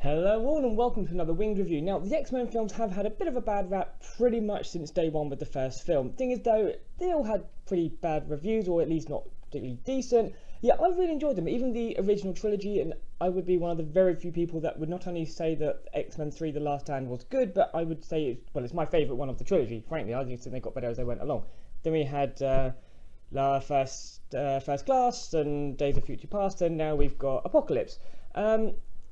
Hello all and welcome to another Winged review. Now, the X-Men films have had a bit of a bad rap pretty much since day one with the first film. Thing is though, they all had pretty bad reviews, or at least not particularly decent. Yeah, I really enjoyed them, even the original trilogy, and I would be one of the very few people that would not only say that X-Men 3 The Last Stand was good, but I would say, it's my favourite one of the trilogy, frankly. I just think they got better as they went along. Then we had First Class and Days of Future Past, and now we've got Apocalypse.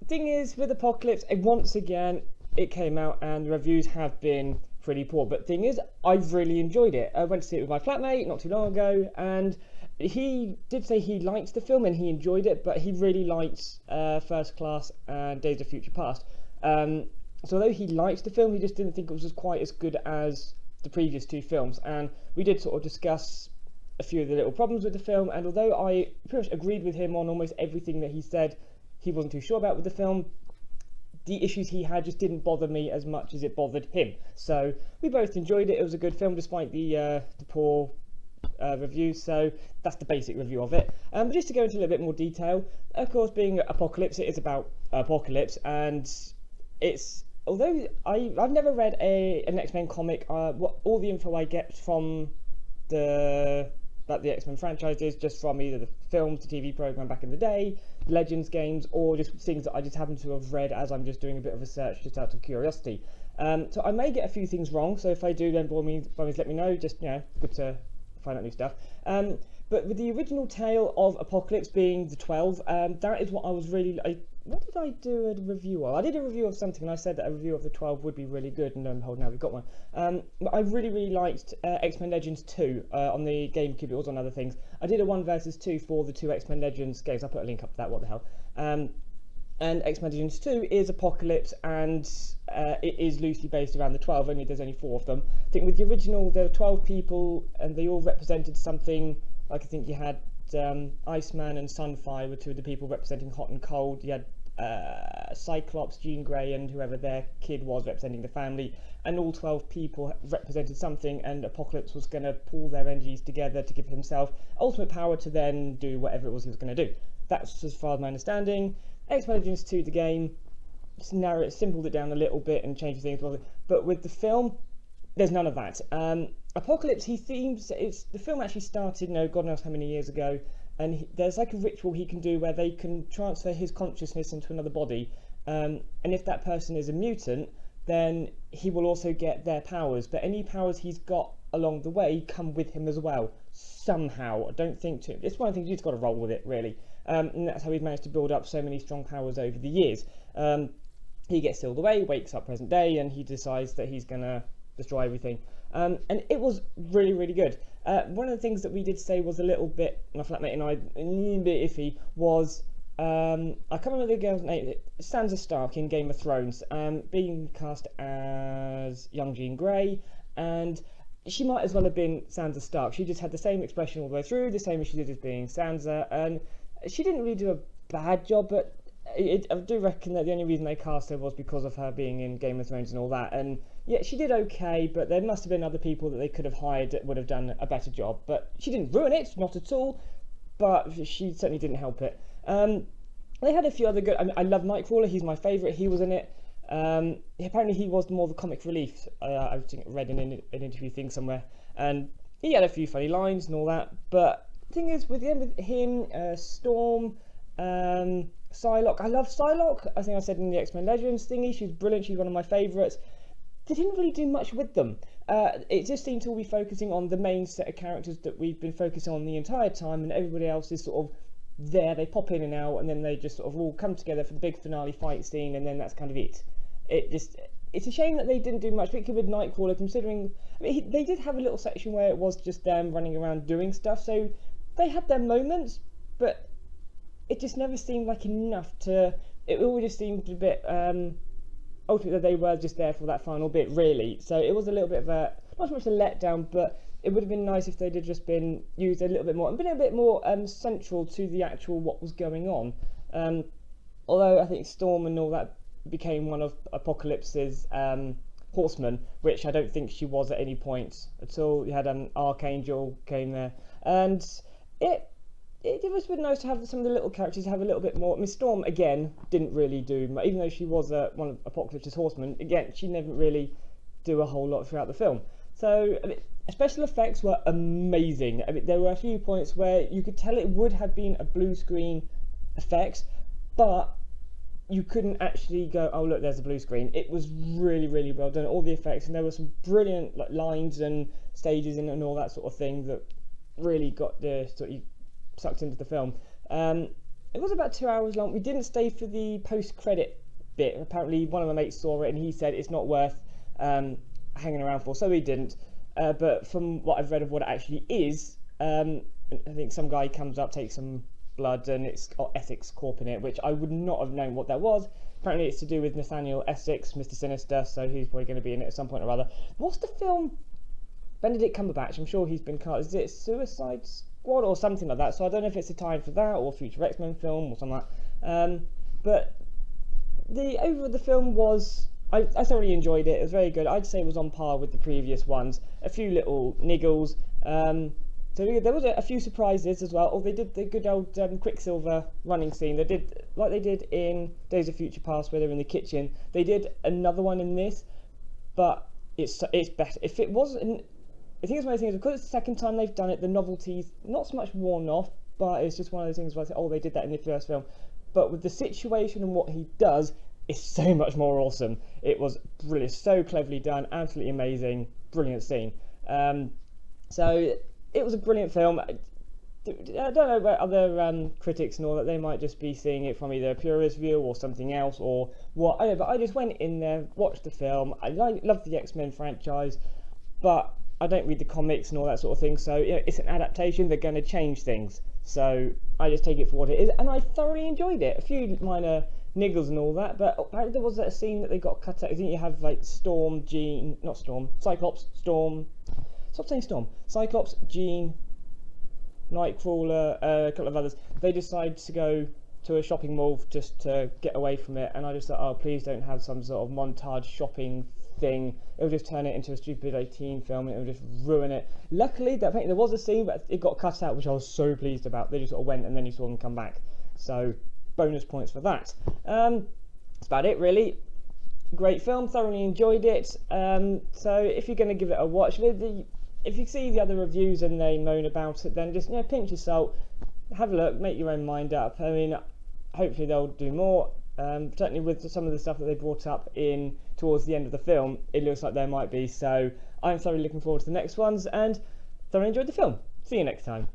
Thing is, with Apocalypse, once again, it came out and the reviews have been pretty poor. But thing is, I've really enjoyed it. I went to see it with my flatmate not too long ago, and he did say he liked the film and he enjoyed it, but he really liked First Class and Days of Future Past. So although he liked the film, he just didn't think it was quite as good as the previous two films. And we did sort of discuss a few of the little problems with the film, and although I pretty much agreed with him on almost everything that he said, he wasn't too sure about with the film. The issues he had just didn't bother me as much as it bothered him. So we both enjoyed it. It was a good film despite the poor reviews. So that's the basic review of it. But just to go into a little bit more detail, of course, being Apocalypse, it is about Apocalypse, and it's, although I've never read an X-Men comic, all the info I get from the X-Men franchise is just from either the films, the TV program back in the day, Legends games, or just things that I just happen to have read as I'm just doing a bit of research just out of curiosity. So I may get a few things wrong, so if I do, then by all means let me know. Just, good to find out new stuff. But with the original tale of Apocalypse being the 12, that is what I was really... what did I do a review of? I did a review of something and I said that a review of the 12 would be really good, and lo and behold, now we've got one. But I really liked X-Men Legends 2 on the GameCube. It was on other things. I did a 1 versus 2 for the two X-Men Legends games. I'll put a link up to that, what the hell. And X-Men Legends 2 is Apocalypse, and it is loosely based around the 12, only there's only 4 of them. I think with the original there were 12 people and they all represented something. Like, I think you had Iceman and Sunfire were two of the people representing hot and cold. You had Cyclops, Jean Grey, and whoever their kid was representing the family, and all 12 people represented something, and Apocalypse was going to pull their energies together to give himself ultimate power to then do whatever it was he was going to do. That's as far as my understanding. X-Men Legends 2, the game, simpled it down a little bit and changed things, but with the film, there's none of that. Apocalypse, the film actually started, God knows how many years ago, and there's like a ritual he can do where they can transfer his consciousness into another body, and if that person is a mutant, then he will also get their powers, but any powers he's got along the way come with him as well, somehow. I don't think it's one of the things, you just got to roll with it, really. And that's how he's managed to build up so many strong powers over the years. He gets sealed away, wakes up present day, and he decides that he's going to destroy everything. And it was really good. One of the things that we did say was a little bit, my flatmate and I, a bit iffy, was, I can't remember the girl's name, Sansa Stark in Game of Thrones, being cast as young Jean Grey, and she might as well have been Sansa Stark. She just had the same expression all the way through, the same as she did as being Sansa, and she didn't really do a bad job, but I do reckon that the only reason they cast her was because of her being in Game of Thrones and all that. And yeah, she did okay, but there must have been other people that they could have hired that would have done a better job. But she didn't ruin it, not at all, but she certainly didn't help it. They had a few other good... I love Nightcrawler, he's my favourite, he was in it. Apparently he was more the comic relief. I think I read in an interview thing somewhere, and he had a few funny lines and all that. But the thing is, with him, Storm, Psylocke, I love Psylocke. I think I said in the X-Men Legends thingy, she's brilliant, she's one of my favourites. They didn't really do much with them. It just seemed to be focusing on the main set of characters that we've been focusing on the entire time, and everybody else is sort of there, they pop in and out, and then they just sort of all come together for the big finale fight scene, and then that's kind of it. It's a shame that they didn't do much, particularly with Nightcrawler, considering, they did have a little section where it was just them running around doing stuff, so they had their moments, but it just never seemed like enough to... It all just seemed a bit... ultimately, they were just there for that final bit, really. So it was a little bit of a... Not so much a letdown, but it would have been nice if they'd have just been used a little bit more and been a bit more central to the actual what was going on. Although I think Storm and all that became one of Apocalypse's horsemen, which I don't think she was at any point at all. You had Archangel came there, and it it was really nice to have some of the little characters have a little bit more. Miss Storm again didn't really do much, even though she was one of Apocalypse's horsemen. Again, she never really do a whole lot throughout the film. So I mean, special effects were amazing. I mean, there were a few points where you could tell it would have been a blue screen effects, but you couldn't actually go, oh look, there's a blue screen. It was really, really well done, all the effects, and there were some brilliant lines and stages and all that sort of thing that really got the sort of sucked into the film. It was about 2 hours long. We didn't stay for the post-credit bit. Apparently one of my mates saw it and he said it's not worth hanging around for, so we didn't. But from what I've read of what it actually is, I think some guy comes up, takes some blood, and it's got Essex Corp in it, which I would not have known what that was. Apparently it's to do with Nathaniel Essex, Mr. Sinister, so he's probably going to be in it at some point or other. What's the film? Benedict Cumberbatch, I'm sure he's been cast. Is it Suicide Squad or something like that? So I don't know if it's a tie for that or a future X-Men film or something like that. But the overall the film was, I thoroughly enjoyed it. It was very good. I'd say it was on par with the previous ones. A few little niggles. So there was a few surprises as well. Oh, they did the good old Quicksilver running scene. They did like they did in Days of Future Past, where they're in the kitchen. They did another one in this, but it's better. If it wasn't, I think it's one of those things, because it's the second time they've done it, the novelty's not so much worn off, but it's just one of those things where I say, oh, they did that in the first film. But with the situation and what he does, it's so much more awesome. It was brilliant, so cleverly done, absolutely amazing, brilliant scene. So it was a brilliant film. I don't know about other critics and all that, they might just be seeing it from either a purist view or something else or what, I don't know, but I just went in there, watched the film. I love the X-Men franchise, but I don't read the comics and all that sort of thing, so it's an adaptation, they're going to change things, so I just take it for what it is, and I thoroughly enjoyed it. A few minor niggles and all that, but apparently there was a scene that they got cut out. I think you have like Storm, Jean, not Storm, Cyclops, Storm, stop saying Storm, Cyclops, Jean, Nightcrawler, a couple of others. They decide to go to a shopping mall just to get away from it, and I just thought, oh, please don't have some sort of montage shopping thing. It'll just turn it into a stupid 18 film and it'll just ruin it. Luckily, I think there was a scene, but it got cut out, which I was so pleased about. They just sort of went and then you saw them come back. So, bonus points for that. That's about it, really. Great film, thoroughly enjoyed it. So, if you're going to give it a watch, if you see the other reviews and they moan about it, then just pinch your salt, have a look, make your own mind up. I mean, hopefully they'll do more. Certainly with some of the stuff that they brought up in towards the end of the film, it looks like there might be. So I'm thoroughly looking forward to the next ones and thoroughly enjoyed the film. See you next time.